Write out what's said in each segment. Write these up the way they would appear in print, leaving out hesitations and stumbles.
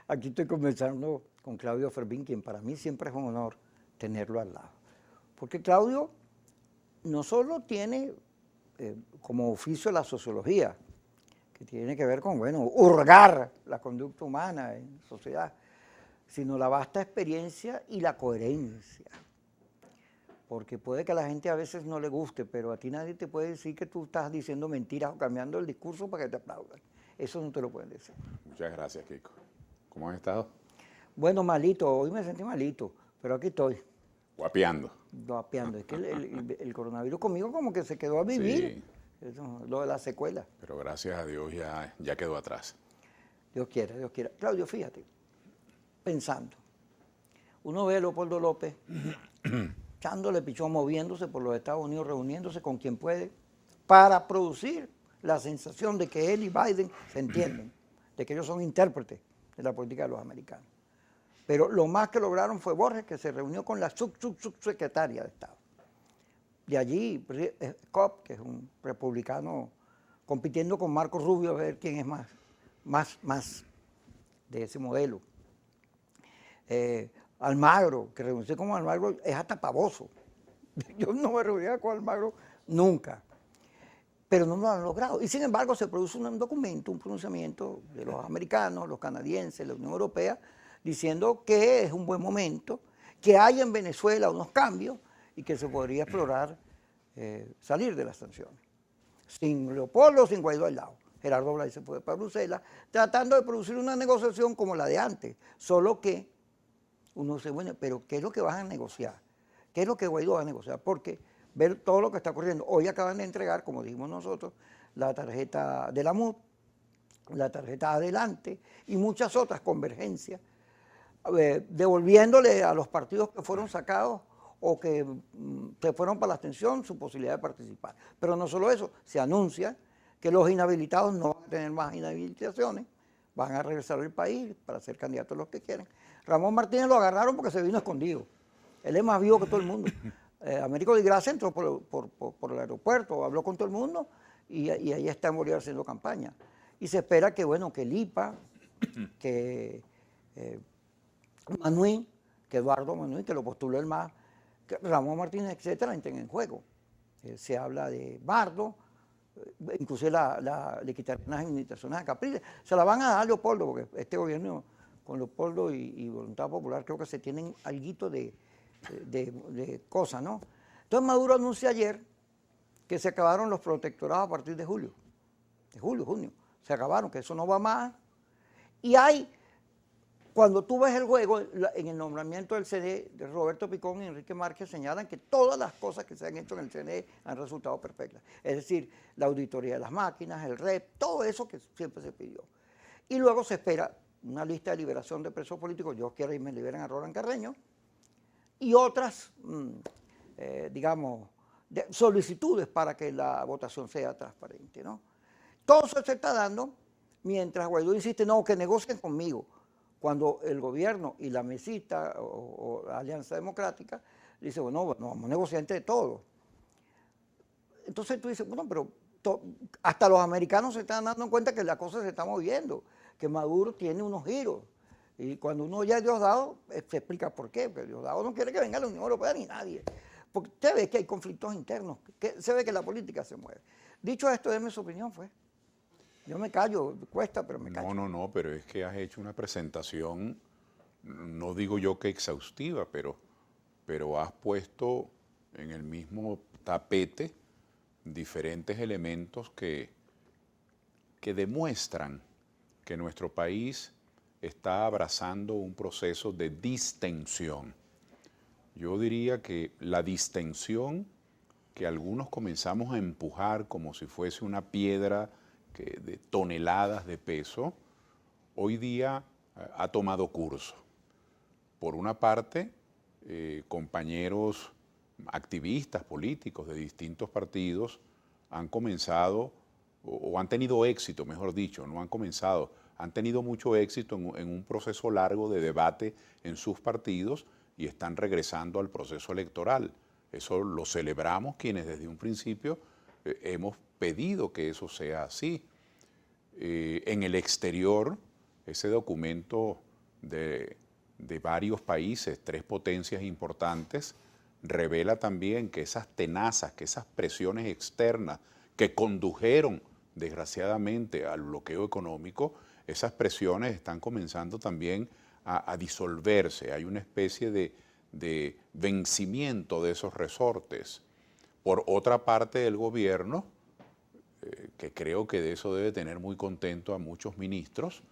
Aquí estoy conversando con Claudio Fermín, quien para mí siempre es un honor tenerlo al lado. Porque Claudio no solo tiene como oficio la sociología, que tiene que ver con, bueno, hurgar la conducta humana en sociedad, sino la vasta experiencia y la coherencia. Porque puede que a la gente a veces no le guste, pero a ti nadie te puede decir que tú estás diciendo mentiras o cambiando el discurso para que te aplaudan. Eso no te lo pueden decir. Muchas gracias, Kiko. ¿Cómo has estado? Bueno, malito, hoy me sentí malito, pero aquí estoy, Guapeando. vapeando. Es que el coronavirus conmigo como que se quedó a vivir. Sí, Eso, lo de la secuela. pero gracias a Dios ya quedó atrás. Dios quiera, Dios quiera. Claudio, fíjate, pensando, uno ve a Leopoldo López echándole pichón, moviéndose por los Estados Unidos, reuniéndose con quien puede, para producir la sensación de que él y Biden se entienden, de que ellos son intérpretes de la política de los americanos. Pero lo más que lograron fue Borges, que se reunió con la subsecretaria de Estado. De allí, Cobb, que es un republicano, compitiendo con Marco Rubio a ver quién es más de ese modelo. Almagro, que renuncié con Almagro, es hasta pavoso. Yo no me reunía con Almagro nunca. Pero no lo han logrado. Y sin embargo se produce un documento, un pronunciamiento de los americanos, los canadienses, la Unión Europea, diciendo que es un buen momento, que hay en Venezuela unos cambios y que se podría explorar salir de las sanciones. Sin Leopoldo, sin Guaidó al lado. Gerardo Blay se fue para Bruselas, tratando de producir una negociación como la de antes, solo que uno dice, bueno, pero ¿qué es lo que van a negociar? ¿Qué es lo que Guaidó va a negociar? Porque ver todo lo que está ocurriendo. Hoy acaban de entregar, como dijimos nosotros, la tarjeta de la MUD, la tarjeta Adelante y muchas otras convergencias, devolviéndole a los partidos que fueron sacados o que se fueron para la abstención su posibilidad de participar. Pero no solo eso, se anuncia que los inhabilitados no van a tener más inhabilitaciones, van a regresar al país para ser candidatos los que quieren. Ramón Martínez lo agarraron porque se vino escondido. Él es más vivo que todo el mundo. Américo de Gracia entró por el aeropuerto, habló con todo el mundo y ahí está en Bolívar haciendo campaña. Y se espera que, bueno, que Lipa, que Manuel, que Eduardo Manuel, que lo postuló el MAS, que Ramón Martínez, etcétera, entren en juego. Se habla de Bardo, inclusive le quitaron unas invitaciones a Capriles. Se la van a dar a Leopoldo, porque este gobierno con Leopoldo y Voluntad Popular creo que se tienen alguito de cosas, ¿no? Entonces Maduro anuncia ayer que se acabaron los protectorados a partir de julio, junio, se acabaron, que eso no va más. Y hay, cuando tú ves el juego, en el nombramiento del CNE, de Roberto Picón y Enrique Márquez señalan que todas las cosas que se han hecho en el CNE han resultado perfectas. Es decir, la auditoría de las máquinas, el REP, todo eso que siempre se pidió. Y luego se espera una lista de liberación de presos políticos, yo quiero y me liberen a Roland Carreño, y otras, digamos, solicitudes para que la votación sea transparente, ¿no? Todo eso se está dando mientras Guaidó insiste, no, que negocien conmigo, cuando el gobierno y la mesita o la Alianza Democrática dice, bueno, vamos a negociar entre todos. Entonces tú dices, bueno, pero hasta los americanos se están dando cuenta que la cosa se está moviendo, que Maduro tiene unos giros. Y cuando uno oye a Diosdado, se explica por qué, pero Diosdado no quiere que venga la Unión Europea ni nadie. Porque usted ve que hay conflictos internos, que se ve que la política se mueve. Dicho esto, déme su opinión, pues. Yo me callo, cuesta, pero me callo. No, pero es que has hecho una presentación, no digo yo que exhaustiva, pero has puesto en el mismo tapete diferentes elementos que demuestran que nuestro país está abrazando un proceso de distensión. Yo diría que la distensión que algunos comenzamos a empujar como si fuese una piedra de toneladas de peso, hoy día ha tomado curso. Por una parte, compañeros activistas políticos de distintos partidos han comenzado, o han tenido éxito, mejor dicho, no han comenzado, han tenido mucho éxito en un proceso largo de debate en sus partidos y están regresando al proceso electoral. Eso lo celebramos quienes desde un principio hemos pedido que eso sea así. En el exterior ese documento de varios países, 3 potencias importantes, revela también que esas tenazas, que esas presiones externas que condujeron desgraciadamente al bloqueo económico, esas presiones están comenzando también a disolverse. Hay una especie de vencimiento de esos resortes. Por otra parte, del gobierno, que creo que de eso debe tener muy contento a muchos ministros,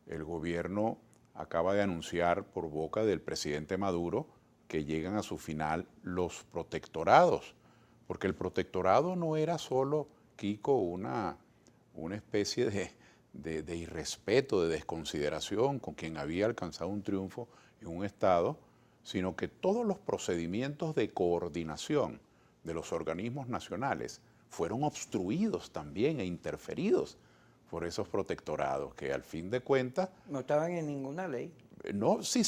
el gobierno acaba de anunciar por boca del presidente Maduro que llegan a su final los protectorados, porque el protectorado no era solo, Kiko, una especie de irrespeto, de desconsideración con quien había alcanzado un triunfo en un Estado, sino que todos los procedimientos de coordinación de los organismos nacionales fueron obstruidos también e interferidos por esos protectorados, que al fin de cuentas... No estaban en ninguna ley. No, sí,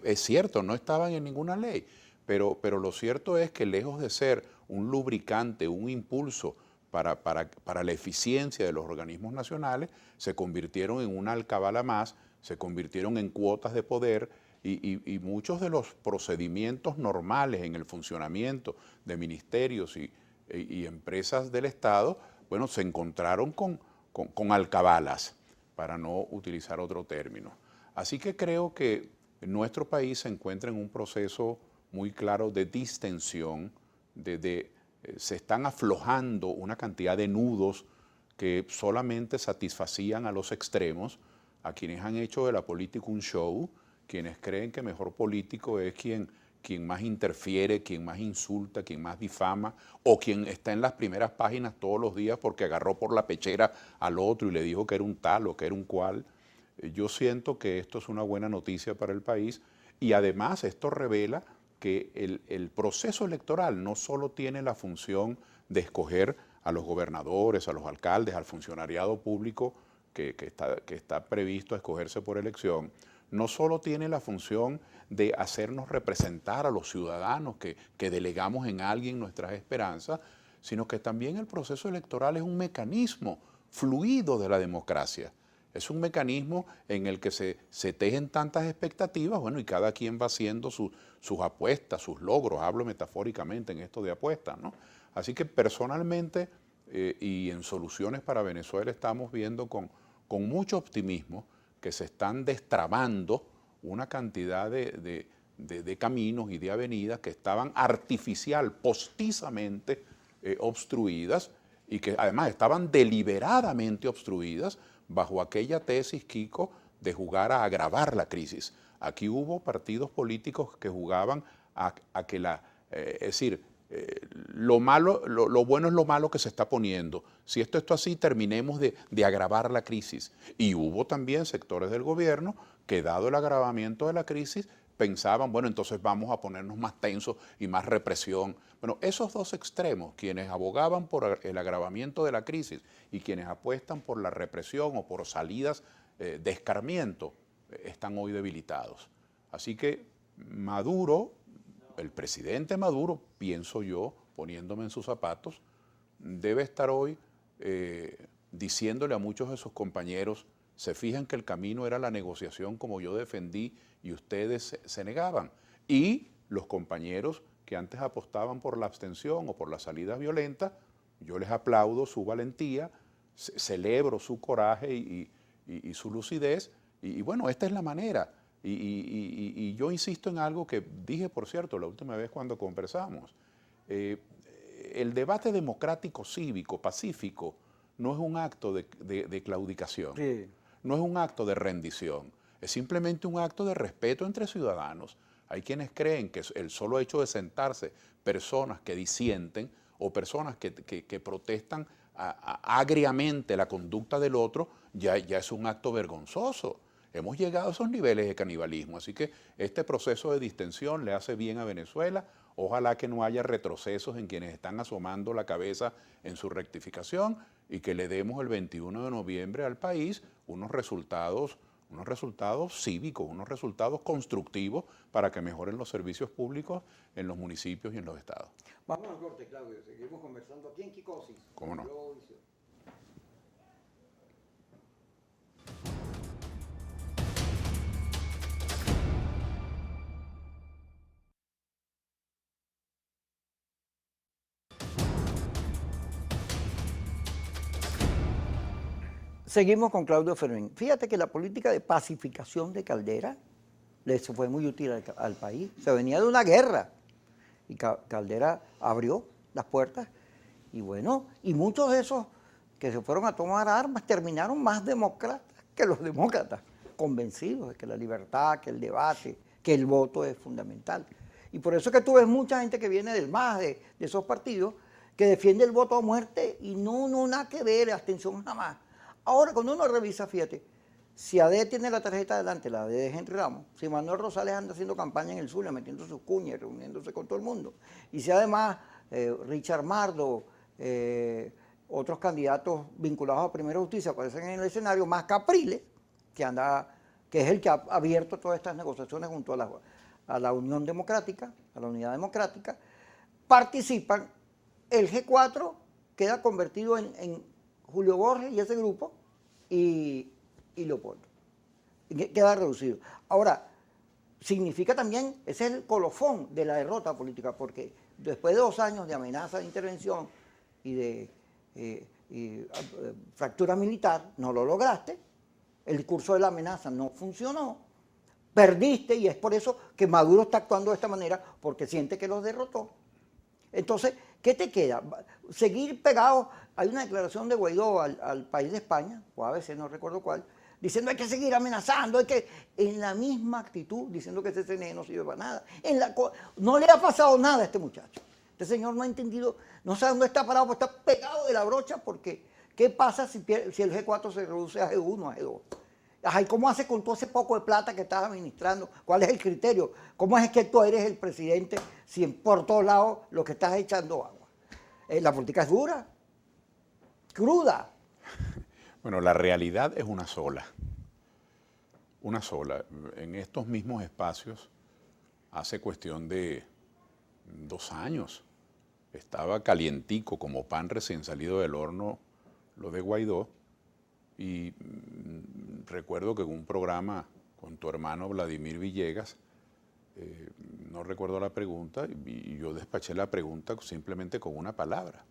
es cierto, no estaban en ninguna ley, pero lo cierto es que lejos de ser un lubricante, un impulso para la eficiencia de los organismos nacionales, se convirtieron en una alcabala más, se convirtieron en cuotas de poder y muchos de los procedimientos normales en el funcionamiento de ministerios y empresas del Estado, bueno, se encontraron con alcabalas, para no utilizar otro término. Así que creo que nuestro país se encuentra en un proceso muy claro de distensión, se están aflojando una cantidad de nudos que solamente satisfacían a los extremos, a quienes han hecho de la política un show, quienes creen que mejor político es quien más interfiere, quien más insulta, quien más difama, o quien está en las primeras páginas todos los días porque agarró por la pechera al otro y le dijo que era un tal o que era un cual. Yo siento que esto es una buena noticia para el país y además esto revela que el proceso electoral no solo tiene la función de escoger a los gobernadores, a los alcaldes, al funcionariado público que está previsto a escogerse por elección, no solo tiene la función de hacernos representar a los ciudadanos que delegamos en alguien nuestras esperanzas, sino que también el proceso electoral es un mecanismo fluido de la democracia. Es un mecanismo en el que se tejen tantas expectativas, bueno, y cada quien va haciendo sus apuestas, sus logros, hablo metafóricamente en esto de apuestas, ¿no? Así que personalmente y en Soluciones para Venezuela estamos viendo con mucho optimismo que se están destrabando una cantidad de caminos y de avenidas que estaban postizamente obstruidas y que además estaban deliberadamente obstruidas bajo aquella tesis, Kiko, de jugar a agravar la crisis. Aquí hubo partidos políticos que jugaban a que es decir, lo bueno es lo malo que se está poniendo. Si esto está así, terminemos de agravar la crisis. Y hubo también sectores del gobierno que, dado el agravamiento de la crisis, pensaban, bueno, entonces vamos a ponernos más tensos y más represión. Bueno, esos dos extremos, quienes abogaban por el agravamiento de la crisis y quienes apuestan por la represión o por salidas de escarmiento, están hoy debilitados. Así que Maduro, el presidente Maduro, pienso yo, poniéndome en sus zapatos, debe estar hoy diciéndole a muchos de sus compañeros, se fijan que el camino era la negociación como yo defendí y ustedes se negaban. Y los compañeros que antes apostaban por la abstención o por las salidas violentas, yo les aplaudo su valentía, celebro su coraje y su lucidez, y bueno, esta es la manera. Y yo insisto en algo que dije, por cierto, la última vez cuando conversamos. El debate democrático, cívico, pacífico, no es un acto de claudicación, sí. No es un acto de rendición, es simplemente un acto de respeto entre ciudadanos. Hay quienes creen que el solo hecho de sentarse personas que disienten o personas que protestan agriamente la conducta del otro, ya es un acto vergonzoso. Hemos llegado a esos niveles de canibalismo, así que este proceso de distensión le hace bien a Venezuela. Ojalá que no haya retrocesos en quienes están asomando la cabeza en su rectificación y que le demos el 21 de noviembre al país unos resultados cívicos, unos resultados constructivos para que mejoren los servicios públicos en los municipios y en los estados. Vamos al corte, Claudio. Seguimos conversando aquí en Kikosis. ¿Cómo no? Seguimos con Claudio Fermín. Fíjate que la política de pacificación de Caldera le fue muy útil al país. Se venía de una guerra y Caldera abrió las puertas y bueno, y muchos de esos que se fueron a tomar armas terminaron más demócratas que los demócratas, convencidos de que la libertad, que el debate, que el voto es fundamental. Y por eso es que tú ves mucha gente que viene del MAS, de esos partidos, que defiende el voto a muerte y no nada que ver, abstención jamás. Ahora, cuando uno revisa, fíjate, si AD tiene la tarjeta adelante, la AD de Henry Ramos, si Manuel Rosales anda haciendo campaña en el Zulia, metiendo sus cuñas, reuniéndose con todo el mundo, y si además Richard Mardo, otros candidatos vinculados a Primera Justicia aparecen en el escenario, más Capriles, que es el que ha abierto todas estas negociaciones junto a la Unión Democrática, a la Unidad Democrática, participan, el G4 queda convertido en Julio Borges y ese grupo, y Leopoldo. Queda reducido. Ahora, significa también, ese es el colofón de la derrota política, porque después de 2 años de amenaza de intervención y de fractura militar, no lo lograste, el discurso de la amenaza no funcionó, perdiste y es por eso que Maduro está actuando de esta manera, porque siente que los derrotó. Entonces, ¿qué te queda? Seguir pegados. Hay una declaración de Guaidó al país de España, o a veces no recuerdo cuál, diciendo hay que seguir amenazando, hay que, en la misma actitud, diciendo que ese CNE no sirve para nada. No le ha pasado nada a este muchacho. Este señor no ha entendido, no sabe dónde está parado, pues está pegado de la brocha, porque ¿qué pasa si el G4 se reduce a G1, a G2? Ay, ¿cómo hace con todo ese poco de plata que estás administrando? ¿Cuál es el criterio? ¿Cómo es que tú eres el presidente si por todos lados lo que estás echando agua? La política es dura, cruda. Bueno, la realidad es una sola. Una sola. En estos mismos espacios, hace cuestión de 2 años, estaba calientico como pan recién salido del horno lo de Guaidó. Y recuerdo que en un programa con tu hermano Vladimir Villegas, no recuerdo la pregunta, y yo despaché la pregunta simplemente con una palabra.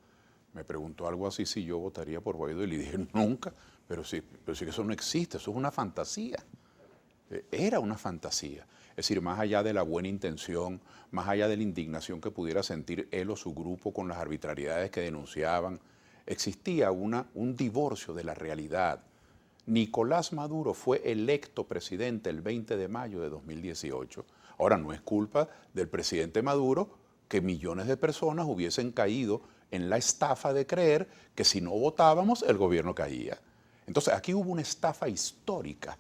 Me preguntó algo así si yo votaría por Guaidó y le dije nunca, pero sí que eso no existe, eso es una fantasía. Era una fantasía. Es decir, más allá de la buena intención, más allá de la indignación que pudiera sentir él o su grupo con las arbitrariedades que denunciaban, existía un divorcio de la realidad. Nicolás Maduro fue electo presidente el 20 de mayo de 2018. Ahora, no es culpa del presidente Maduro que millones de personas hubiesen caído en la estafa de creer que si no votábamos el gobierno caía. Entonces, aquí hubo una estafa histórica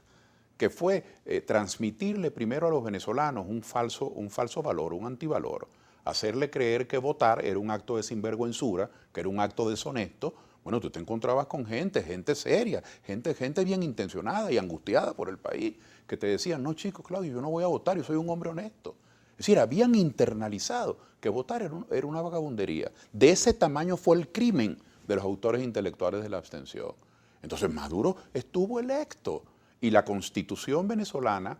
que fue transmitirle primero a los venezolanos un falso valor, un antivalor, hacerle creer que votar era un acto de sinvergüenzura, que era un acto deshonesto. Bueno, tú te encontrabas con gente seria, gente bien intencionada y angustiada por el país, que te decían, no chicos, Claudio, yo no voy a votar, yo soy un hombre honesto. Es decir, habían internalizado que votar era una vagabundería. De ese tamaño fue el crimen de los autores intelectuales de la abstención. Entonces Maduro estuvo electo y la Constitución venezolana,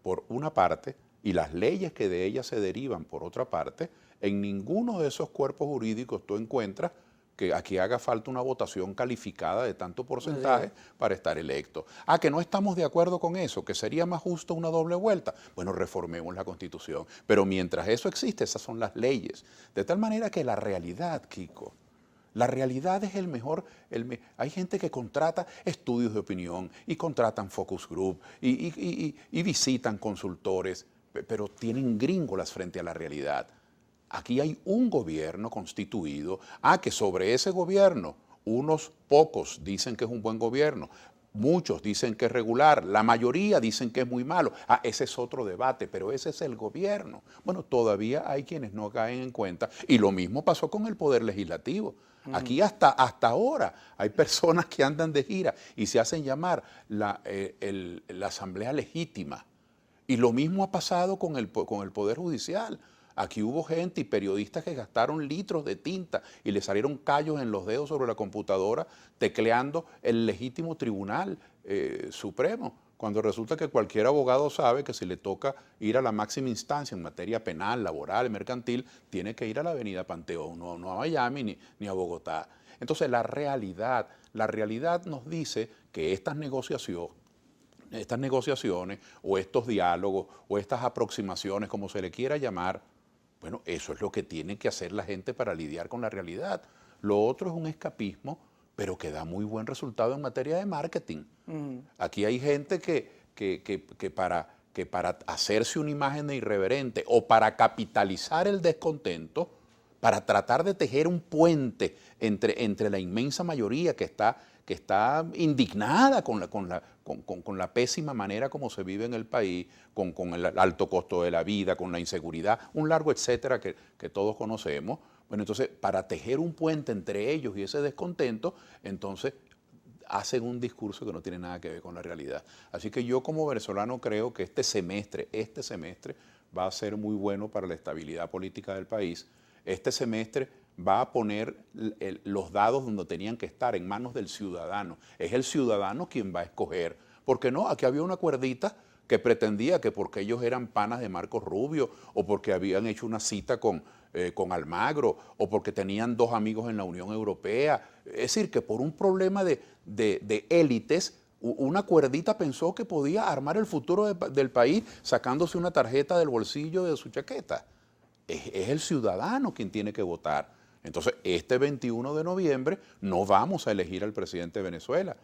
por una parte, y las leyes que de ella se derivan por otra parte, en ninguno de esos cuerpos jurídicos tú encuentras que aquí haga falta una votación calificada de tanto porcentaje para estar electo. Ah, que no estamos de acuerdo con eso, que sería más justo una doble vuelta. Bueno, reformemos la Constitución. Pero mientras eso existe, esas son las leyes. De tal manera que la realidad, Kiko, la realidad es el mejor. Hay gente que contrata estudios de opinión y contratan focus group y visitan consultores, pero tienen gringolas frente a la realidad. Aquí hay un gobierno constituido, que sobre ese gobierno unos pocos dicen que es un buen gobierno, muchos dicen que es regular, la mayoría dicen que es muy malo. Ese es otro debate, pero ese es el gobierno. Bueno, todavía hay quienes no caen en cuenta, y lo mismo pasó con el Poder Legislativo. Aquí hasta ahora hay personas que andan de gira y se hacen llamar la Asamblea Legítima. Y lo mismo ha pasado con el Poder Judicial. Aquí hubo gente y periodistas que gastaron litros de tinta y le salieron callos en los dedos sobre la computadora tecleando el legítimo Tribunal Supremo. cuando resulta que cualquier abogado sabe que si le toca ir a la máxima instancia en materia penal, laboral, mercantil, tiene que ir a la Avenida Panteón, no a Miami ni a Bogotá. Entonces la realidad nos dice que estas negociaciones o estos diálogos o estas aproximaciones, como se le quiera llamar, bueno, eso es lo que tiene que hacer la gente para lidiar con la realidad. Lo otro es un escapismo, pero que da muy buen resultado en materia de marketing. Aquí hay gente que para hacerse una imagen de irreverente o para capitalizar el descontento, para tratar de tejer un puente entre la inmensa mayoría que está indignada con la pésima manera como se vive en el país, con el alto costo de la vida, con la inseguridad, un largo etcétera que todos conocemos. Bueno, entonces, para tejer un puente entre ellos y ese descontento, entonces hacen un discurso que no tiene nada que ver con la realidad. Así que yo como venezolano creo que este semestre va a ser muy bueno para la estabilidad política del país. Este semestre va a poner los dados donde tenían que estar, en manos del ciudadano. Es el ciudadano quien va a escoger. Porque no, aquí había una cuerdita que pretendía que porque ellos eran panas de Marco Rubio o porque habían hecho una cita con Almagro o porque tenían dos amigos en la Unión Europea. Es decir, que por un problema de élites, una cuerdita pensó que podía armar el futuro del país sacándose una tarjeta del bolsillo de su chaqueta. Es el ciudadano quien tiene que votar. Entonces, este 21 de noviembre no vamos a elegir al presidente de Venezuela.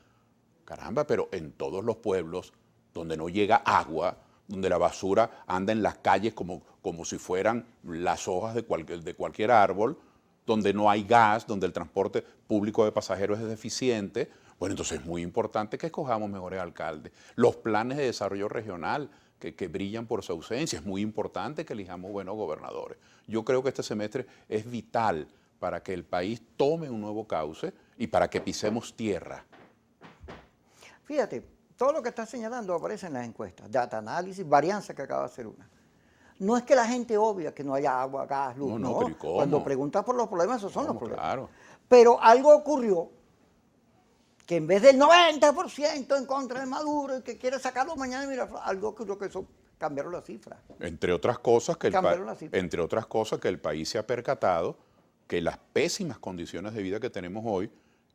Caramba, pero en todos los pueblos donde no llega agua, donde la basura anda en las calles como si fueran las hojas de cualquier árbol, donde no hay gas, donde el transporte público de pasajeros es deficiente, bueno, entonces es muy importante que escojamos mejores alcaldes. Los planes de desarrollo regional que brillan por su ausencia, es muy importante que elijamos buenos gobernadores. Yo creo que este semestre es vital para que el país tome un nuevo cauce y para que pisemos tierra. Fíjate, todo lo que estás señalando aparece en las encuestas, data análisis, varianza que acaba de hacer una. No es que la gente obvia que no haya agua, gas, luz, no. Pero ¿y cómo? Cuando preguntas por los problemas, esos son los problemas. Claro. Pero algo ocurrió que en vez del 90% en contra de Maduro y que quiere sacarlo mañana, mira, algo ocurrió que eso cambiaron las cifras. Entre otras cosas que el país se ha percatado que las pésimas condiciones de vida que tenemos hoy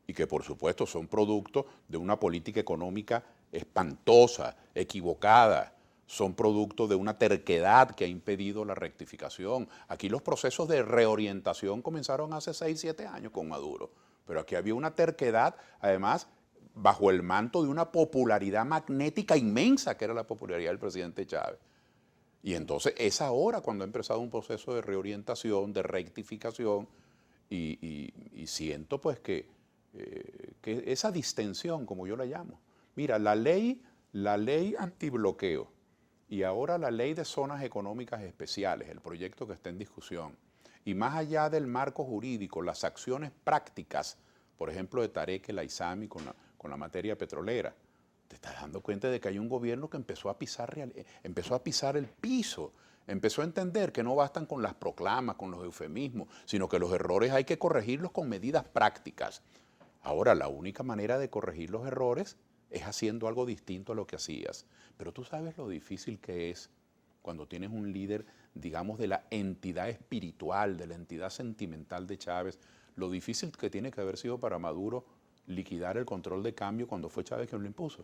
y que por supuesto son producto de una política económica espantosa, equivocada, son producto de una terquedad que ha impedido la rectificación. Aquí los procesos de reorientación comenzaron hace 6, 7 años con Maduro, pero aquí había una terquedad, además, bajo el manto de una popularidad magnética inmensa, que era la popularidad del presidente Chávez. Y entonces es ahora cuando ha empezado un proceso de reorientación, de rectificación, y siento pues que esa distensión, como yo la llamo. Mira, la ley antibloqueo y ahora la ley de zonas económicas especiales, el proyecto que está en discusión, y más allá del marco jurídico, las acciones prácticas, por ejemplo, de Tarek El Aissami con la materia petrolera, te estás dando cuenta de que hay un gobierno que empezó a pisar el piso, empezó a entender que no bastan con las proclamas, con los eufemismos, sino que los errores hay que corregirlos con medidas prácticas. Ahora, la única manera de corregir los errores es haciendo algo distinto a lo que hacías. Pero tú sabes lo difícil que es cuando tienes un líder, digamos, de la entidad espiritual, de la entidad sentimental de Chávez, lo difícil que tiene que haber sido para Maduro liquidar el control de cambio cuando fue Chávez quien lo impuso,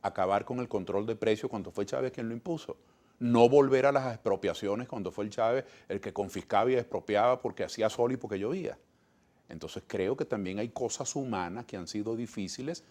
acabar con el control de precios cuando fue Chávez quien lo impuso, no volver a las expropiaciones cuando fue el Chávez el que confiscaba y expropiaba porque hacía sol y porque llovía. Entonces creo que también hay cosas humanas que han sido difíciles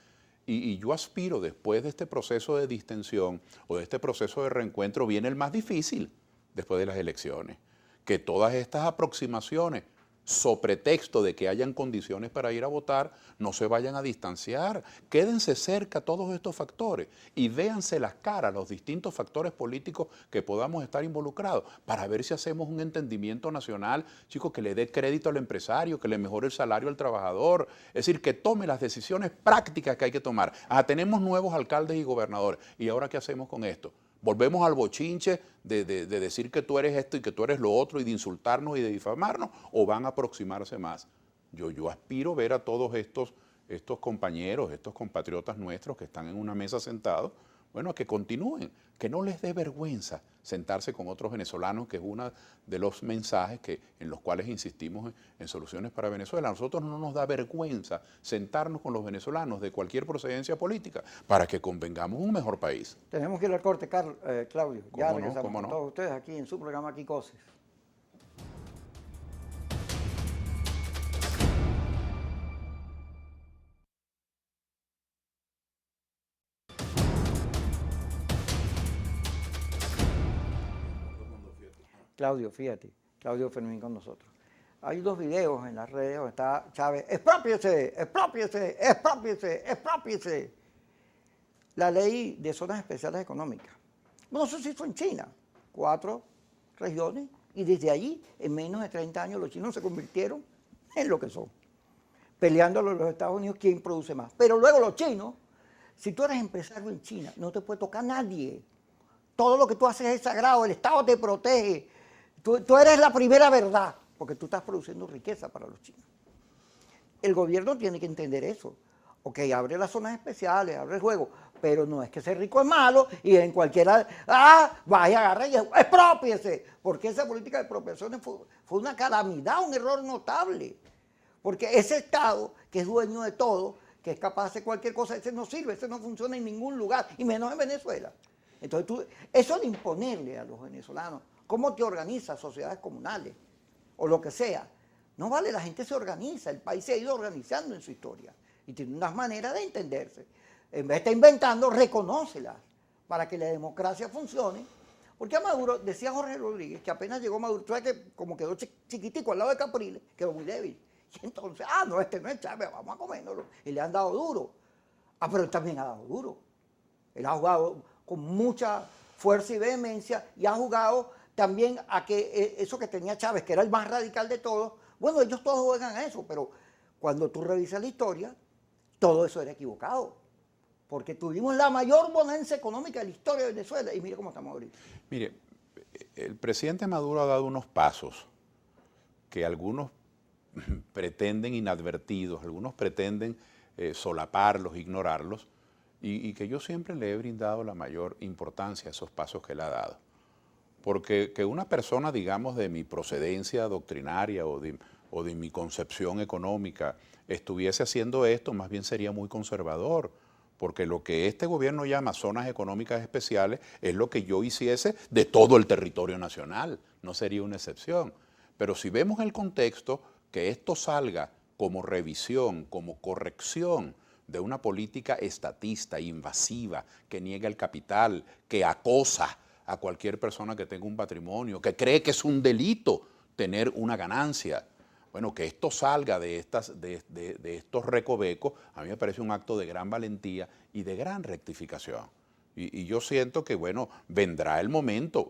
y yo aspiro, después de este proceso de distensión o de este proceso de reencuentro, viene el más difícil después de las elecciones, que todas estas aproximaciones, so pretexto de que hayan condiciones para ir a votar, no se vayan a distanciar. Quédense cerca a todos estos factores y véanse las caras, los distintos factores políticos que podamos estar involucrados, para ver si hacemos un entendimiento nacional, chicos, que le dé crédito al empresario, que le mejore el salario al trabajador, es decir, que tome las decisiones prácticas que hay que tomar. Tenemos nuevos alcaldes y gobernadores, ¿y ahora qué hacemos con esto? ¿Volvemos al bochinche de decir que tú eres esto y que tú eres lo otro y de insultarnos y de difamarnos? ¿O van a aproximarse más? Yo aspiro ver a todos estos compañeros, estos compatriotas nuestros que están en una mesa sentados, bueno, que continúen, que no les dé vergüenza sentarse con otros venezolanos, que es uno de los mensajes en los cuales insistimos en Soluciones para Venezuela. A nosotros no nos da vergüenza sentarnos con los venezolanos de cualquier procedencia política para que convengamos un mejor país. Tenemos que ir al corte, Claudio. Ya ¿Cómo no? regresamos ¿Cómo con no? todos ustedes aquí en su programa Kikosis. Claudio, fíjate, Claudio Fermín con nosotros. Hay dos videos en las redes donde está Chávez, expropiese, expropiese, expropiese, expropiese. La ley de zonas especiales económicas. Bueno, eso se hizo en China, 4 regiones, y desde allí, en menos de 30 años, los chinos se convirtieron en lo que son, peleándolo los Estados Unidos quién produce más. Pero luego los chinos, si tú eres empresario en China, no te puede tocar nadie. Todo lo que tú haces es sagrado, el Estado te protege. Tú eres la primera verdad, porque tú estás produciendo riqueza para los chinos. El gobierno tiene que entender eso. Ok, abre las zonas especiales, abre el juego, pero no es que ser rico es malo y en cualquiera, vaya, agarra y expropiese, porque esa política de expropiaciones fue una calamidad, un error notable. Porque ese Estado, que es dueño de todo, que es capaz de hacer cualquier cosa, ese no sirve, ese no funciona en ningún lugar, y menos en Venezuela. Entonces, eso de imponerle a los venezolanos cómo te organizas, sociedades comunales, o lo que sea, no vale, la gente se organiza, el país se ha ido organizando en su historia, y tiene unas maneras de entenderse. En vez de estar inventando, reconócelas, para que la democracia funcione. Porque a Maduro, decía Jorge Rodríguez, que apenas llegó Maduro, tú sabes que como quedó chiquitico al lado de Capriles, quedó muy débil. Y entonces, no, este no es Chávez, vamos a comérnoslo. Y le han dado duro. Pero él también ha dado duro. Él ha jugado con mucha fuerza y vehemencia y ha jugado también a que eso que tenía Chávez, que era el más radical de todos, bueno, ellos todos juegan a eso, pero cuando tú revisas la historia, todo eso era equivocado. Porque tuvimos la mayor bonanza económica de la historia de Venezuela y mire cómo estamos ahorita. Mire, el presidente Maduro ha dado unos pasos que algunos pretenden inadvertidos, algunos pretenden solaparlos, ignorarlos, y que yo siempre le he brindado la mayor importancia a esos pasos que él ha dado. Porque que una persona, digamos, de mi procedencia doctrinaria o de mi concepción económica estuviese haciendo esto, más bien sería muy conservador, porque lo que este gobierno llama zonas económicas especiales es lo que yo hiciese de todo el territorio nacional, no sería una excepción. Pero si vemos el contexto, que esto salga como revisión, como corrección de una política estatista, invasiva, que niega el capital, que acosa a cualquier persona que tenga un patrimonio, que cree que es un delito tener una ganancia. Bueno, que esto salga de estos recovecos, a mí me parece un acto de gran valentía y de gran rectificación. Y yo siento que, bueno, vendrá el momento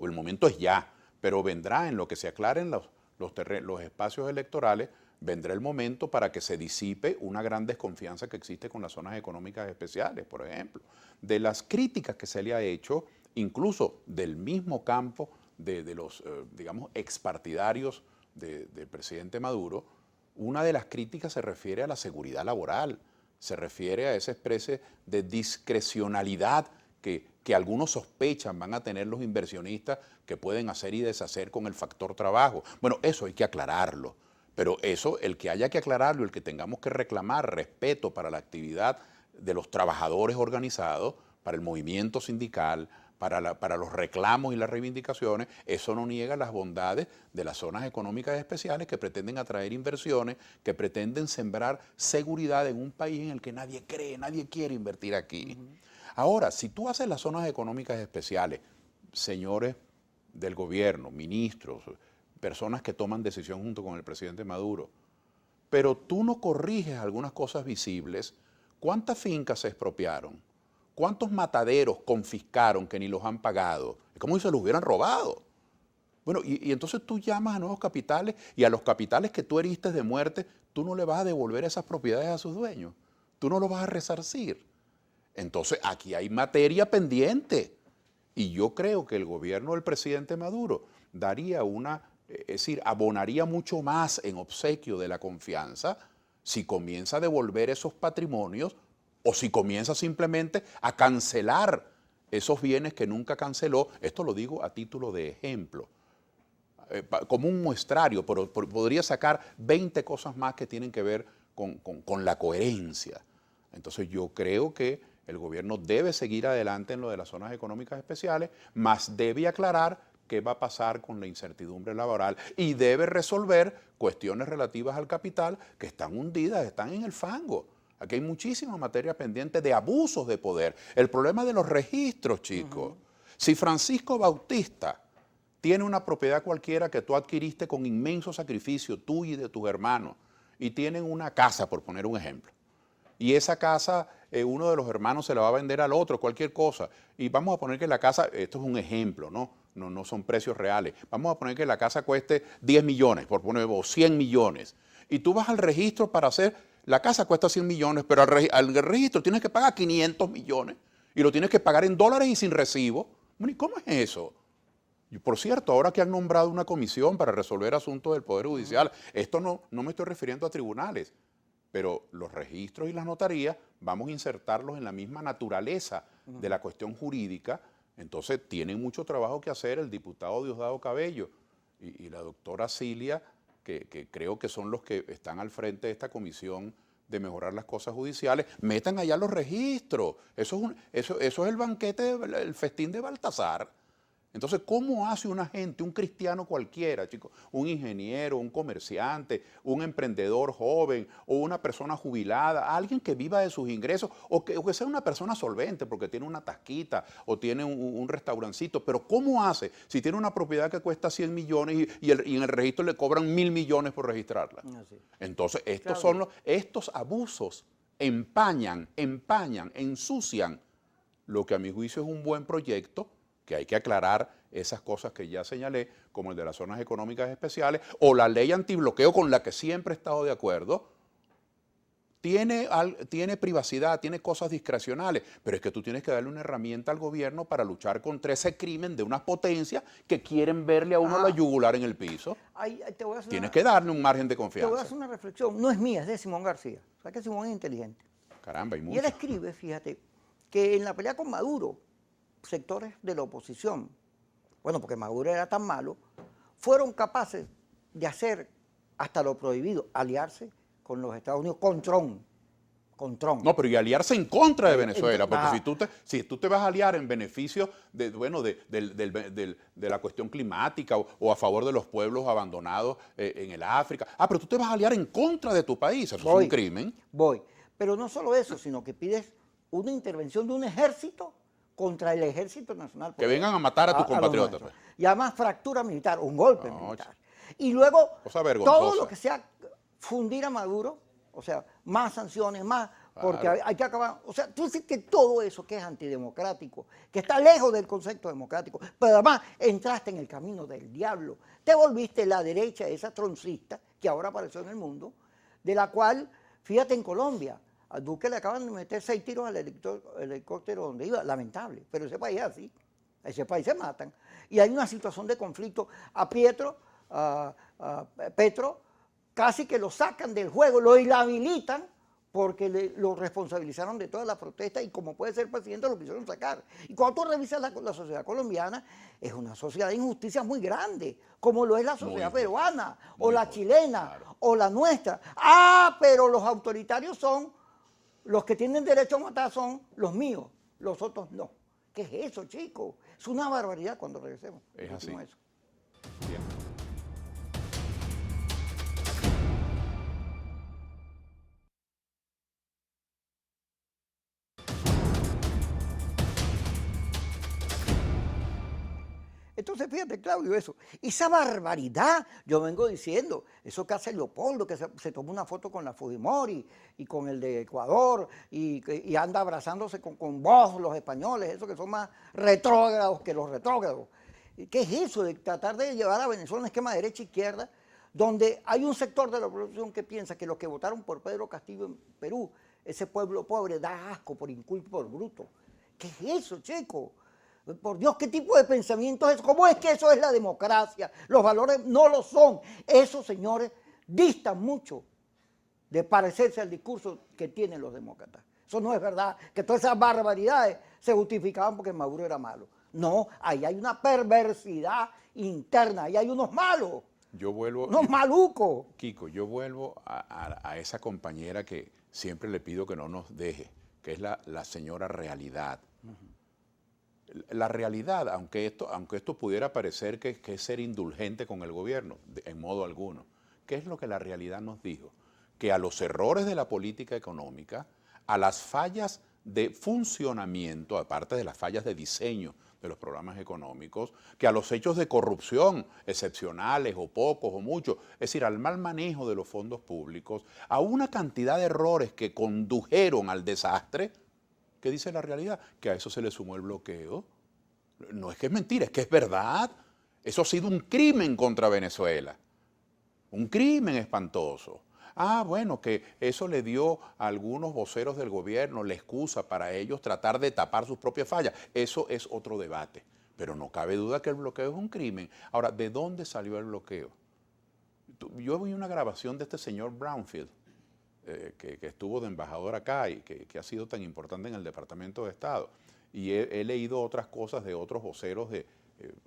es ya, pero vendrá en lo que se aclaren los espacios electorales, vendrá el momento para que se disipe una gran desconfianza que existe con las zonas económicas especiales, por ejemplo. De las críticas que se le ha hecho, incluso del mismo campo de los, digamos, expartidarios del presidente Maduro, una de las críticas se refiere a la seguridad laboral, se refiere a esa especie de discrecionalidad que algunos sospechan van a tener los inversionistas que pueden hacer y deshacer con el factor trabajo. Bueno, eso hay que aclararlo, pero eso, el que haya que aclararlo, el que tengamos que reclamar respeto para la actividad de los trabajadores organizados, para el movimiento sindical, para los reclamos y las reivindicaciones, eso no niega las bondades de las zonas económicas especiales que pretenden atraer inversiones, que pretenden sembrar seguridad en un país en el que nadie cree, nadie quiere invertir aquí. Ahora, si tú haces las zonas económicas especiales, señores del gobierno, ministros, personas que toman decisión junto con el presidente Maduro, pero tú no corriges algunas cosas visibles, ¿cuántas fincas se expropiaron? ¿Cuántos mataderos confiscaron que ni los han pagado? Es como si se los hubieran robado. Bueno, y entonces tú llamas a nuevos capitales y a los capitales que tú heriste de muerte, tú no le vas a devolver esas propiedades a sus dueños. Tú no los vas a resarcir. Entonces aquí hay materia pendiente. Y yo creo que el gobierno del presidente Maduro daría es decir, abonaría mucho más en obsequio de la confianza si comienza a devolver esos patrimonios o si comienza simplemente a cancelar esos bienes que nunca canceló, esto lo digo a título de ejemplo, como un muestrario, pero podría sacar 20 cosas más que tienen que ver con la coherencia. Entonces yo creo que el gobierno debe seguir adelante en lo de las zonas económicas especiales, más debe aclarar qué va a pasar con la incertidumbre laboral y debe resolver cuestiones relativas al capital que están hundidas, están en el fango. Aquí hay muchísimas materias pendientes de abusos de poder. El problema de los registros, chicos. Si Francisco Bautista tiene una propiedad cualquiera que tú adquiriste con inmenso sacrificio, tú y de tus hermanos, y tienen una casa, por poner un ejemplo, y esa casa, uno de los hermanos se la va a vender al otro, cualquier cosa, y vamos a poner que la casa, esto es un ejemplo, no son precios reales, vamos a poner que la casa cueste 10 millones, por poner, o 100 millones, y tú vas al registro para hacer, la casa cuesta 100 millones, pero al registro tienes que pagar 500 millones, y lo tienes que pagar en dólares y sin recibo. Bueno, ¿y cómo es eso? Y por cierto, ahora que han nombrado una comisión para resolver asuntos del Poder Judicial, esto no me estoy refiriendo a tribunales, pero los registros y las notarías vamos a insertarlos en la misma naturaleza de la cuestión jurídica. Entonces tienen mucho trabajo que hacer el diputado Diosdado Cabello y la doctora Cilia, que creo que son los que están al frente de esta comisión de mejorar las cosas judiciales. Metan allá los registros. Eso es el banquete, el festín de Baltasar. Entonces, ¿cómo hace una gente, un cristiano cualquiera, chicos, un ingeniero, un comerciante, un emprendedor joven o una persona jubilada, alguien que viva de sus ingresos o que sea una persona solvente porque tiene una tasquita o tiene un restaurancito, pero ¿cómo hace si tiene una propiedad que cuesta 100 millones y en el registro le cobran 1.000 millones por registrarla? Entonces, estos abusos empañan, ensucian lo que a mi juicio es un buen proyecto, que hay que aclarar esas cosas que ya señalé, como el de las zonas económicas especiales, o la ley antibloqueo con la que siempre he estado de acuerdo, tiene privacidad, tiene cosas discrecionales, pero es que tú tienes que darle una herramienta al gobierno para luchar contra ese crimen de unas potencias que quieren verle a uno la yugular en el piso. Tienes que darle un margen de confianza. Te voy a hacer una reflexión, no es mía, es de Simón García. O sea que Simón es inteligente. Caramba, hay mucho. Y él escribe, fíjate, que en la pelea con Maduro, sectores de la oposición, bueno, porque Maduro era tan malo, fueron capaces de hacer hasta lo prohibido, aliarse con los Estados Unidos, con Trump. No, pero y aliarse en contra de Venezuela, porque si tú te vas a aliar en beneficio de la cuestión climática o a favor de los pueblos abandonados en el África, pero tú te vas a aliar en contra de tu país, eso es un crimen. Pero no solo eso, sino que pides una intervención de un ejército contra el Ejército Nacional. Que vengan a matar a tus compatriotas. Pues. Y además fractura militar, un golpe militar. Y luego todo lo que sea fundir a Maduro, o sea, más sanciones, más, porque hay que acabar. O sea, tú dices que todo eso que es antidemocrático, que está lejos del concepto democrático, pero además entraste en el camino del diablo, te volviste la derecha, esa troncista que ahora apareció en el mundo, de la cual, fíjate en Colombia, a Duque le acaban de meter 6 tiros al helicóptero donde iba, lamentable, pero ese país es así, ese país se matan. Y hay una situación de conflicto. A Petro, casi que lo sacan del juego, lo inhabilitan porque lo responsabilizaron de todas las protestas y como puede ser presidente lo quisieron sacar. Y cuando tú revisas la sociedad colombiana, es una sociedad de injusticias muy grande, como lo es la sociedad peruana, o la chilena, o la nuestra. Pero los autoritarios son... Los que tienen derecho a matar son los míos, los otros no. ¿Qué es eso, chicos? Es una barbaridad cuando regresemos. Es así. Eso. Bien. Entonces, fíjate, Claudio, eso. Esa barbaridad, yo vengo diciendo, eso que hace Leopoldo, que se tomó una foto con la Fujimori y con el de Ecuador y anda abrazándose con vos, los españoles, esos que son más retrógrados que los retrógrados. ¿Qué es eso de tratar de llevar a Venezuela a un esquema de derecha-izquierda, donde hay un sector de la población que piensa que los que votaron por Pedro Castillo en Perú, ese pueblo pobre, da asco por inculto, por bruto? ¿Qué es eso, chico? Por Dios, ¿qué tipo de pensamiento es eso? ¿Cómo es que eso es la democracia? Los valores no lo son. Esos señores distan mucho de parecerse al discurso que tienen los demócratas. Eso no es verdad, que todas esas barbaridades se justificaban porque Maduro era malo. No, ahí hay una perversidad interna, ahí hay unos malos, unos malucos. Kiko, yo vuelvo a esa compañera que siempre le pido que no nos deje, que es la señora realidad. La realidad, aunque esto pudiera parecer que es ser indulgente con el gobierno, en modo alguno, ¿qué es lo que la realidad nos dijo? Que a los errores de la política económica, a las fallas de funcionamiento, aparte de las fallas de diseño de los programas económicos, que a los hechos de corrupción excepcionales o pocos o muchos, es decir, al mal manejo de los fondos públicos, a una cantidad de errores que condujeron al desastre. ¿Qué dice la realidad? Que a eso se le sumó el bloqueo. No es que es mentira, es que es verdad. Eso ha sido un crimen contra Venezuela. Un crimen espantoso. Ah, bueno, que eso le dio a algunos voceros del gobierno la excusa para ellos tratar de tapar sus propias fallas. Eso es otro debate. Pero no cabe duda que el bloqueo es un crimen. Ahora, ¿de dónde salió el bloqueo? Yo vi una grabación de este señor Brownfield, que estuvo de embajador acá y que ha sido tan importante en el Departamento de Estado. Y he leído otras cosas de otros voceros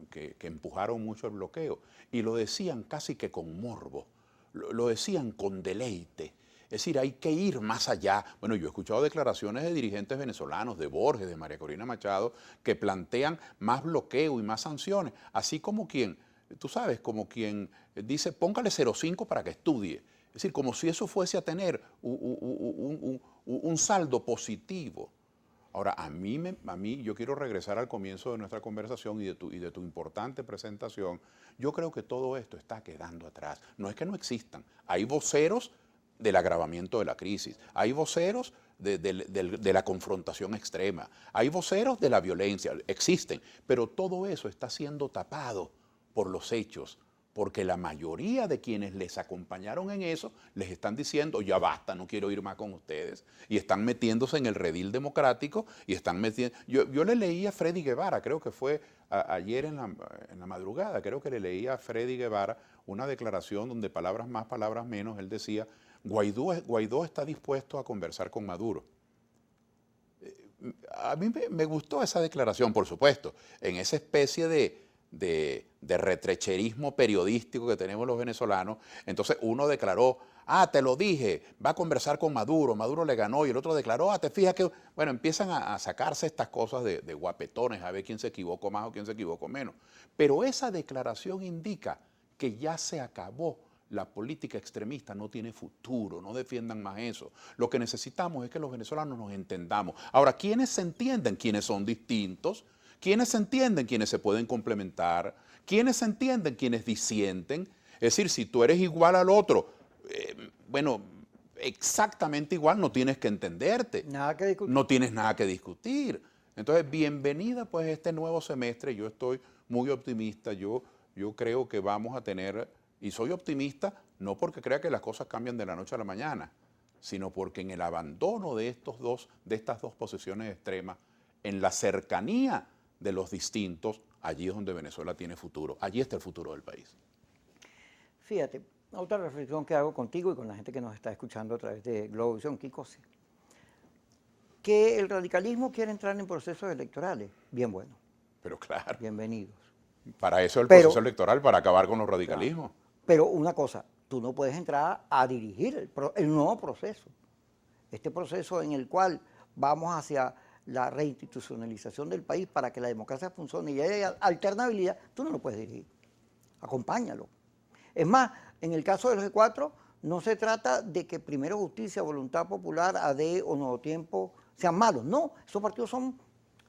que empujaron mucho el bloqueo. Y lo decían casi que con morbo, lo decían con deleite. Es decir, hay que ir más allá. Bueno, yo he escuchado declaraciones de dirigentes venezolanos, de Borges, de María Corina Machado, que plantean más bloqueo y más sanciones, así como quien, tú sabes, como quien dice, póngale 0,5 para que estudie. Es decir, como si eso fuese a tener un saldo positivo. Ahora, a mí, yo quiero regresar al comienzo de nuestra conversación y de tu importante presentación. Yo creo que todo esto está quedando atrás. No es que no existan. Hay voceros del agravamiento de la crisis. Hay voceros de la confrontación extrema. Hay voceros de la violencia. Existen. Pero todo eso está siendo tapado por los hechos, porque la mayoría de quienes les acompañaron en eso les están diciendo, ya basta, no quiero ir más con ustedes, y están metiéndose en el redil democrático y están metiendo... Yo le leí a Freddy Guevara, creo que fue ayer en la madrugada, creo que le leí a Freddy Guevara una declaración donde palabras más, palabras menos, él decía, Guaidó está dispuesto a conversar con Maduro. A mí me gustó esa declaración, por supuesto, en esa especie de retrecherismo periodístico que tenemos los venezolanos. Entonces uno declaró, te lo dije, va a conversar con Maduro, Maduro le ganó, y el otro declaró, te fijas que... Bueno, empiezan a sacarse estas cosas de guapetones, a ver quién se equivocó más o quién se equivocó menos. Pero esa declaración indica que ya se acabó. La política extremista no tiene futuro, no defiendan más eso. Lo que necesitamos es que los venezolanos nos entendamos. Ahora, ¿quiénes se entienden? ¿Quiénes son distintos? ¿Quiénes se entienden? ¿Quiénes se pueden complementar? ¿Quiénes se entienden? ¿Quiénes disienten? Es decir, si tú eres igual al otro, bueno, exactamente igual, no tienes que entenderte. Nada que discutir. No tienes nada que discutir. Entonces, bienvenida pues este nuevo semestre. Yo estoy muy optimista. Yo creo que vamos a tener, y soy optimista no porque crea que las cosas cambian de la noche a la mañana, sino porque en el abandono de estas dos posiciones extremas, en la cercanía de los distintos, allí es donde Venezuela tiene futuro. Allí está el futuro del país. Fíjate, otra reflexión que hago contigo y con la gente que nos está escuchando a través de Globovisión, Kiko, que el radicalismo quiere entrar en procesos electorales. Bien bueno. Pero claro. Bienvenidos. Para eso el proceso electoral, para acabar con los radicalismos. Claro. Pero una cosa, tú no puedes entrar a dirigir el nuevo proceso. Este proceso en el cual vamos hacia la reinstitucionalización del país para que la democracia funcione y haya alternabilidad, tú no lo puedes dirigir. Acompáñalo. Es más, en el caso de los E4, no se trata de que Primero Justicia, Voluntad Popular, AD o Nuevo Tiempo sean malos. No, esos partidos son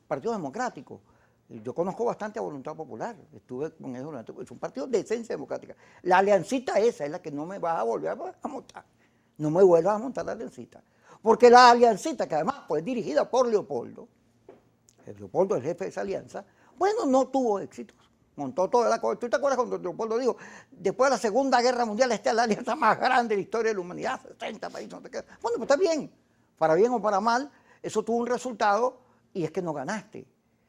partidos democráticos. Yo conozco bastante a Voluntad Popular, estuve con ellos durante... Es un partido de esencia democrática. La aliancita esa es la que no me vas a volver a montar. No me vuelvas a montar la aliancita. Porque la aliancita, que además fue dirigida por Leopoldo, Leopoldo, el jefe de esa alianza, bueno, no tuvo éxitos. Montó toda la cosa. ¿Tú te acuerdas cuando Leopoldo dijo, después de la Segunda Guerra Mundial, esta es la alianza más grande de la historia de la humanidad, 60 países, no te queda? Bueno, pues está bien. Para bien o para mal, eso tuvo un resultado y es que no ganaste.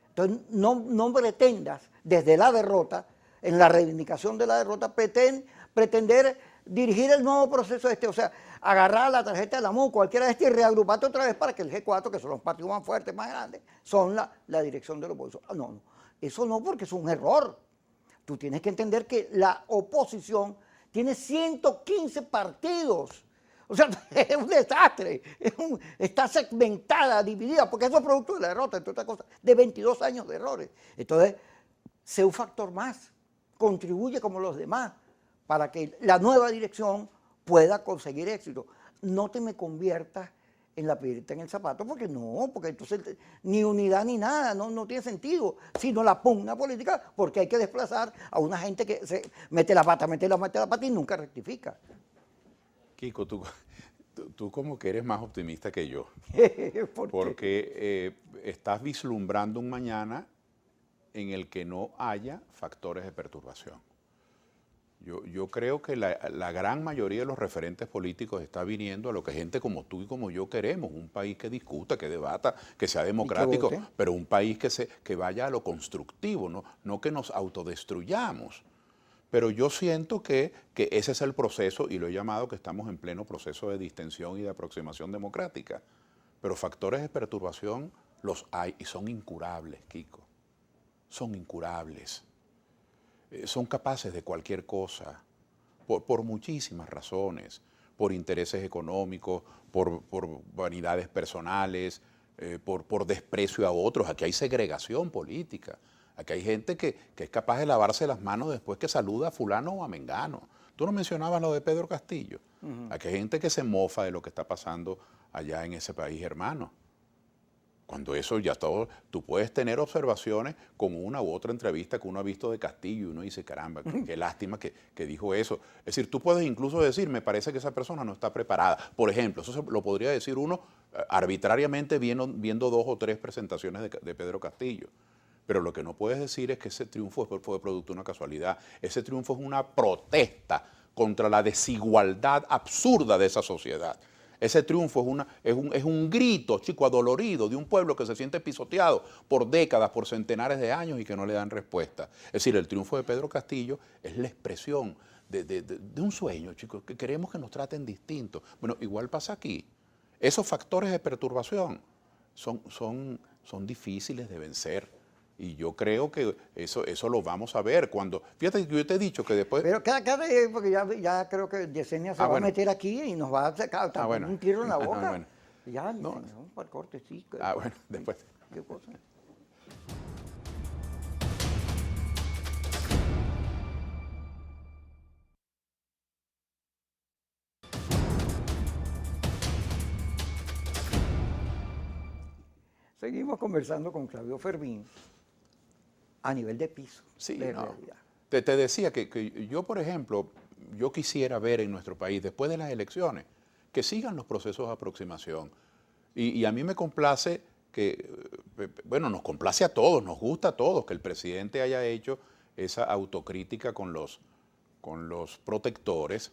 Entonces, no pretendas desde la derrota, en la reivindicación de la derrota, pretender dirigir el nuevo proceso o sea, agarrar la tarjeta de la MU, cualquiera de estas y reagruparte otra vez para que el G4, que son los partidos más fuertes, más grandes, son la dirección de la oposición. No, eso no, porque es un error. Tú tienes que entender que la oposición tiene 115 partidos. O sea, es un desastre, está segmentada, dividida, porque eso es producto de la derrota, entre otras cosas, de 22 años de errores. Entonces, sé un factor más, contribuye como los demás, para que la nueva dirección pueda conseguir éxito. No te me conviertas en la piedrita en el zapato, porque entonces ni unidad ni nada, no tiene sentido, sino la pugna política, porque hay que desplazar a una gente que se mete la pata y nunca rectifica. Kiko, tú como que eres más optimista que yo, ¿Por qué? porque estás vislumbrando un mañana en el que no haya factores de perturbación. Yo creo que la gran mayoría de los referentes políticos está viniendo a lo que gente como tú y como yo queremos, un país que discuta, que debata, que sea democrático, pero un país que vaya a lo constructivo, no que nos autodestruyamos. Pero yo siento que ese es el proceso, y lo he llamado que estamos en pleno proceso de distensión y de aproximación democrática. Pero factores de perturbación los hay y son incurables, Kiko. Son incurables. Son capaces de cualquier cosa, por muchísimas razones, por intereses económicos, por vanidades personales, por desprecio a otros. Aquí hay segregación política. Aquí hay gente que es capaz de lavarse las manos después que saluda a fulano o a mengano. Tú no mencionabas lo de Pedro Castillo. Aquí hay gente que se mofa de lo que está pasando allá en ese país, hermano. Cuando eso ya todo, tú puedes tener observaciones como una u otra entrevista que uno ha visto de Castillo y uno dice, caramba, qué lástima que dijo eso. Es decir, tú puedes incluso decir, me parece que esa persona no está preparada. Por ejemplo, eso lo podría decir uno arbitrariamente viendo 2 o 3 presentaciones de Pedro Castillo. Pero lo que no puedes decir es que ese triunfo fue producto de una casualidad. Ese triunfo es una protesta contra la desigualdad absurda de esa sociedad. Ese triunfo es un grito, chico, adolorido de un pueblo que se siente pisoteado por décadas, por centenares de años y que no le dan respuesta. Es decir, el triunfo de Pedro Castillo es la expresión de un sueño, chicos, que queremos que nos traten distinto. Bueno, igual pasa aquí. Esos factores de perturbación son difíciles de vencer. Y yo creo que eso lo vamos a ver cuando... Fíjate que yo te he dicho que después... Pero porque ya creo que Yesenia se va a meter aquí y nos va a sacar un tiro en la boca. Bueno. Ya, No. para el corte, sí. Bueno, después. ¿Qué cosa? Seguimos conversando con Claudio Fermín a nivel de piso, Sí, de no. realidad. Te decía que yo, por ejemplo, yo quisiera ver en nuestro país, después de las elecciones, que sigan los procesos de aproximación. Y a mí me complace bueno, nos complace a todos, nos gusta a todos que el presidente haya hecho esa autocrítica con los protectores,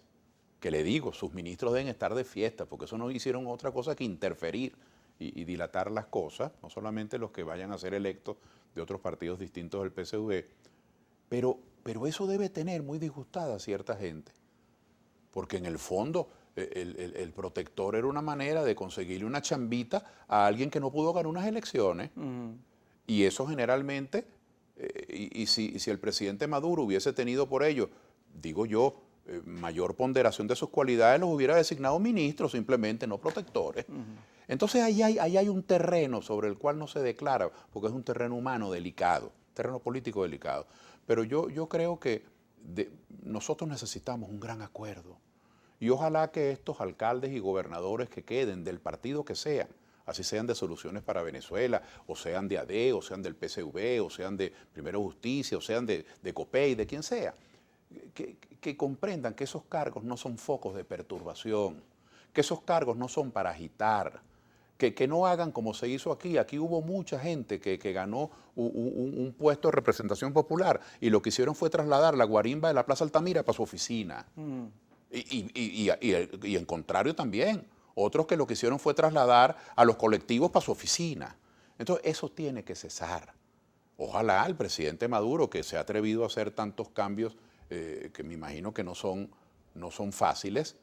que le digo, sus ministros deben estar de fiesta, porque eso no hicieron otra cosa que interferir y dilatar las cosas, no solamente los que vayan a ser electos de otros partidos distintos del PSV, pero eso debe tener muy disgustada a cierta gente, porque en el fondo el protector era una manera de conseguirle una chambita a alguien que no pudo ganar unas elecciones, y eso generalmente, y si el presidente Maduro hubiese tenido por ello, digo yo, mayor ponderación de sus cualidades, los hubiera designado ministros simplemente, no protectores. Entonces ahí hay un terreno sobre el cual no se declara, porque es un terreno humano delicado, terreno político delicado. Pero yo creo que nosotros necesitamos un gran acuerdo. Y ojalá que estos alcaldes y gobernadores que queden, del partido que sean, así sean de Soluciones para Venezuela, o sean de AD, o sean del PSV, o sean de Primero Justicia, o sean de COPEI, de quien sea, que comprendan que esos cargos no son focos de perturbación, que esos cargos no son para agitar, que no hagan como se hizo aquí. Aquí hubo mucha gente que ganó un puesto de representación popular y lo que hicieron fue trasladar la guarimba de la Plaza Altamira para su oficina. Y en contrario también, otros que lo que hicieron fue trasladar a los colectivos para su oficina. Entonces eso tiene que cesar. Ojalá el presidente Maduro, que se ha atrevido a hacer tantos cambios que me imagino que no son no son fáciles.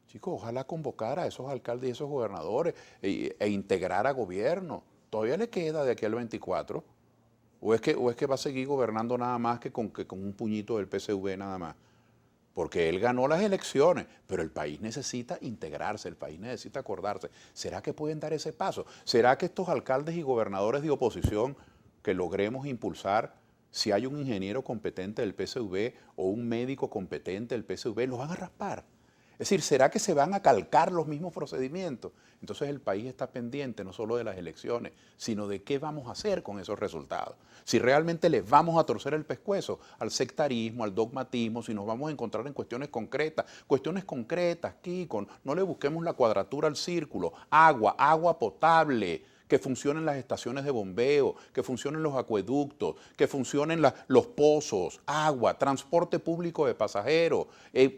Chicos, ojalá convocar a esos alcaldes y esos gobernadores e integrar a gobierno. Todavía le queda de aquí al 24. ¿O es que va a seguir gobernando nada más que con un puñito del PSV nada más? Porque él ganó las elecciones, pero el país necesita integrarse, el país necesita acordarse. ¿Será que pueden dar ese paso? ¿Será que estos alcaldes y gobernadores de oposición que logremos impulsar, si hay un ingeniero competente del PSV o un médico competente del PSV, los van a raspar? Es decir, ¿será que se van a calcar los mismos procedimientos? Entonces el país está pendiente no solo de las elecciones, sino de qué vamos a hacer con esos resultados. Si realmente les vamos a torcer el pescuezo al sectarismo, al dogmatismo, si nos vamos a encontrar en cuestiones concretas, Kiko, no le busquemos la cuadratura al círculo, agua potable, que funcionen las estaciones de bombeo, que funcionen los acueductos, que funcionen los pozos, agua, transporte público de pasajeros,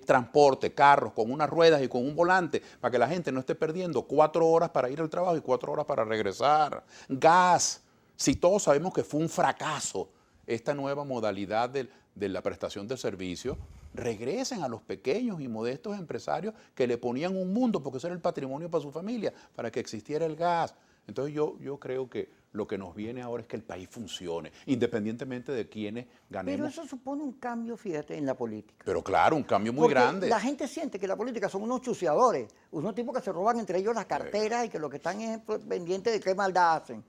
transporte, carros con unas ruedas y con un volante, para que la gente no esté perdiendo 4 horas para ir al trabajo y 4 horas para regresar. Gas, si todos sabemos que fue un fracaso esta nueva modalidad de la prestación del servicio, regresen a los pequeños y modestos empresarios que le ponían un mundo, porque eso era el patrimonio para su familia, para que existiera el gas. Entonces yo creo que lo que nos viene ahora es que el país funcione, independientemente de quiénes ganemos. Pero eso supone un cambio, fíjate, en la política. Pero claro, un cambio muy Porque grande. la gente siente que la política son unos chuceadores, unos tipos que se roban entre ellos las carteras y que lo que están es pendientes de qué maldad hacen.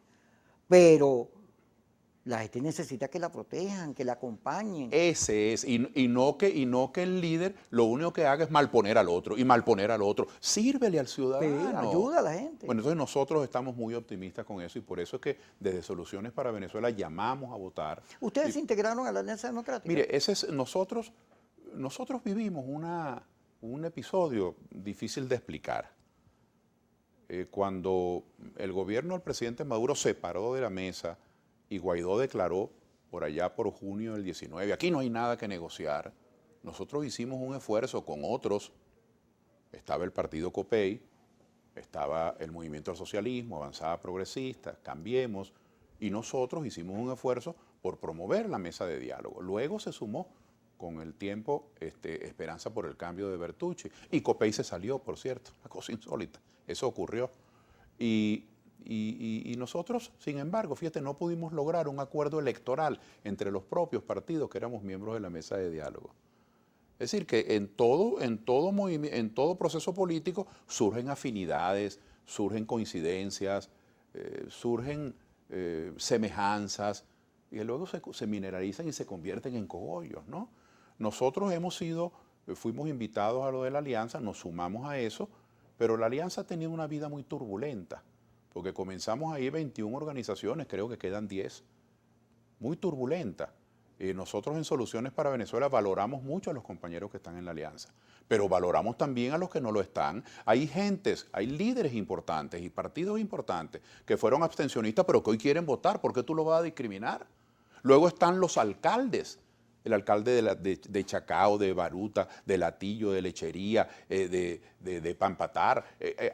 Pero la gente necesita que la protejan, que la acompañen. Ese es, y no que el líder lo único que haga es malponer al otro, y malponer al otro. Sírvele al ciudadano. Ayuda a la gente. Bueno, entonces nosotros estamos muy optimistas con eso, y por eso es que desde Soluciones para Venezuela llamamos a votar. ¿Ustedes se integraron a la Alianza Democrática? Mire, nosotros vivimos un episodio difícil de explicar. Cuando el gobierno del presidente Maduro se paró de la mesa y Guaidó declaró por allá por junio del 19, aquí no hay nada que negociar, nosotros hicimos un esfuerzo con otros, estaba el partido COPEI, estaba el Movimiento al Socialismo, Avanzada Progresista, Cambiemos, y nosotros hicimos un esfuerzo por promover la mesa de diálogo. Luego se sumó con el tiempo Esperanza por el Cambio de Bertucci, y COPEI se salió, por cierto, una cosa insólita, eso ocurrió. Y nosotros, sin embargo, fíjate, no pudimos lograr un acuerdo electoral entre los propios partidos que éramos miembros de la mesa de diálogo. Es decir, que en todo proceso político surgen afinidades, surgen coincidencias, surgen semejanzas, y luego se mineralizan y se convierten en cogollos, ¿no? Nosotros fuimos invitados a lo de la alianza, nos sumamos a eso, pero la alianza ha tenido una vida muy turbulenta, porque comenzamos ahí 21 organizaciones, creo que quedan 10, muy turbulenta. Nosotros en Soluciones para Venezuela valoramos mucho a los compañeros que están en la alianza, pero valoramos también a los que no lo están. Hay líderes importantes y partidos importantes que fueron abstencionistas, pero que hoy quieren votar. ¿Por qué tú lo vas a discriminar? Luego están los alcaldes. El alcalde de Chacao, de Baruta, de Latillo, de Lechería, de Pampatar.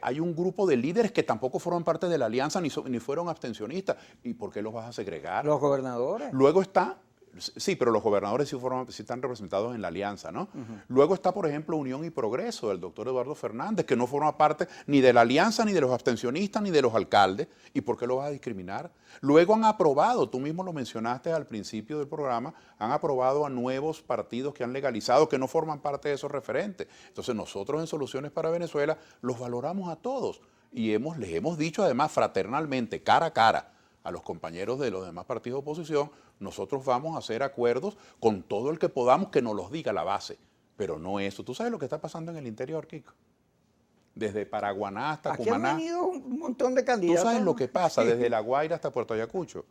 Hay un grupo de líderes que tampoco forman parte de la alianza ni fueron abstencionistas. ¿Y por qué los vas a segregar? Los gobernadores. Luego está, sí, pero los gobernadores sí están representados en la alianza, ¿no? Luego está, por ejemplo, Unión y Progreso, del doctor Eduardo Fernández, que no forma parte ni de la alianza, ni de los abstencionistas, ni de los alcaldes. ¿Y por qué lo vas a discriminar? Luego han aprobado, tú mismo lo mencionaste al principio del programa, han aprobado a nuevos partidos que han legalizado, que no forman parte de esos referentes. Entonces nosotros en Soluciones para Venezuela los valoramos a todos y les hemos dicho además fraternalmente, cara a cara, a los compañeros de los demás partidos de oposición, nosotros vamos a hacer acuerdos con todo el que podamos que nos los diga la base, pero no eso. ¿Tú sabes lo que está pasando en el interior, Kiko? Desde Paraguaná hasta Cumaná. Aquí han venido un montón de candidatos. ¿Tú sabes lo que pasa desde La Guaira hasta Puerto Ayacucho?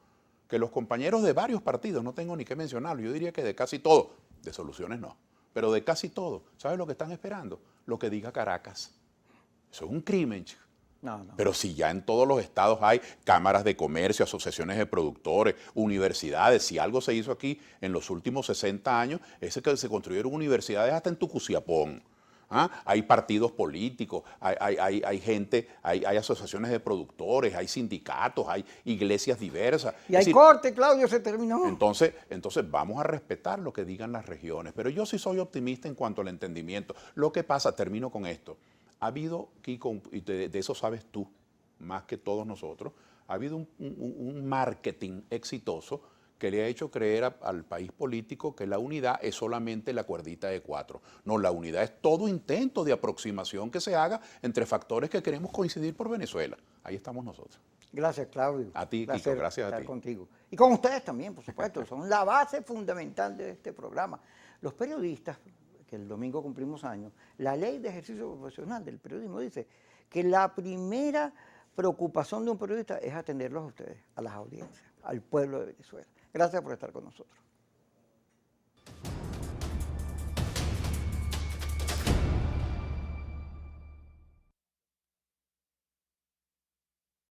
Que los compañeros de varios partidos, no tengo ni qué mencionarlo, yo diría que de casi todo, de Soluciones no, pero de casi todo, ¿sabes lo que están esperando? Lo que diga Caracas. Eso es un crimen, chico. No. Pero si ya en todos los estados hay cámaras de comercio, asociaciones de productores, universidades, si algo se hizo aquí en los últimos 60 años, es que se construyeron universidades hasta en Tucuciapón. ¿Ah? Hay partidos políticos, hay gente, hay asociaciones de productores, hay sindicatos, hay iglesias diversas. Y hay corte, Claudio, se terminó. Entonces vamos a respetar lo que digan las regiones. Pero yo sí soy optimista en cuanto al entendimiento. Lo que pasa, termino con esto, ha habido, Kiko, y de eso sabes tú, más que todos nosotros, ha habido un marketing exitoso que le ha hecho creer al país político que la unidad es solamente la cuerdita de 4. No, la unidad es todo intento de aproximación que se haga entre factores que queremos coincidir por Venezuela. Ahí estamos nosotros. Gracias, Claudio. A ti, Kiko, gracias a estar ti. contigo. Y con ustedes también, por supuesto, son la base fundamental de este programa. Los periodistas, que el domingo cumplimos años, la ley de ejercicio profesional del periodismo dice que la primera preocupación de un periodista es atenderlos a ustedes, a las audiencias, al pueblo de Venezuela. Gracias por estar con nosotros.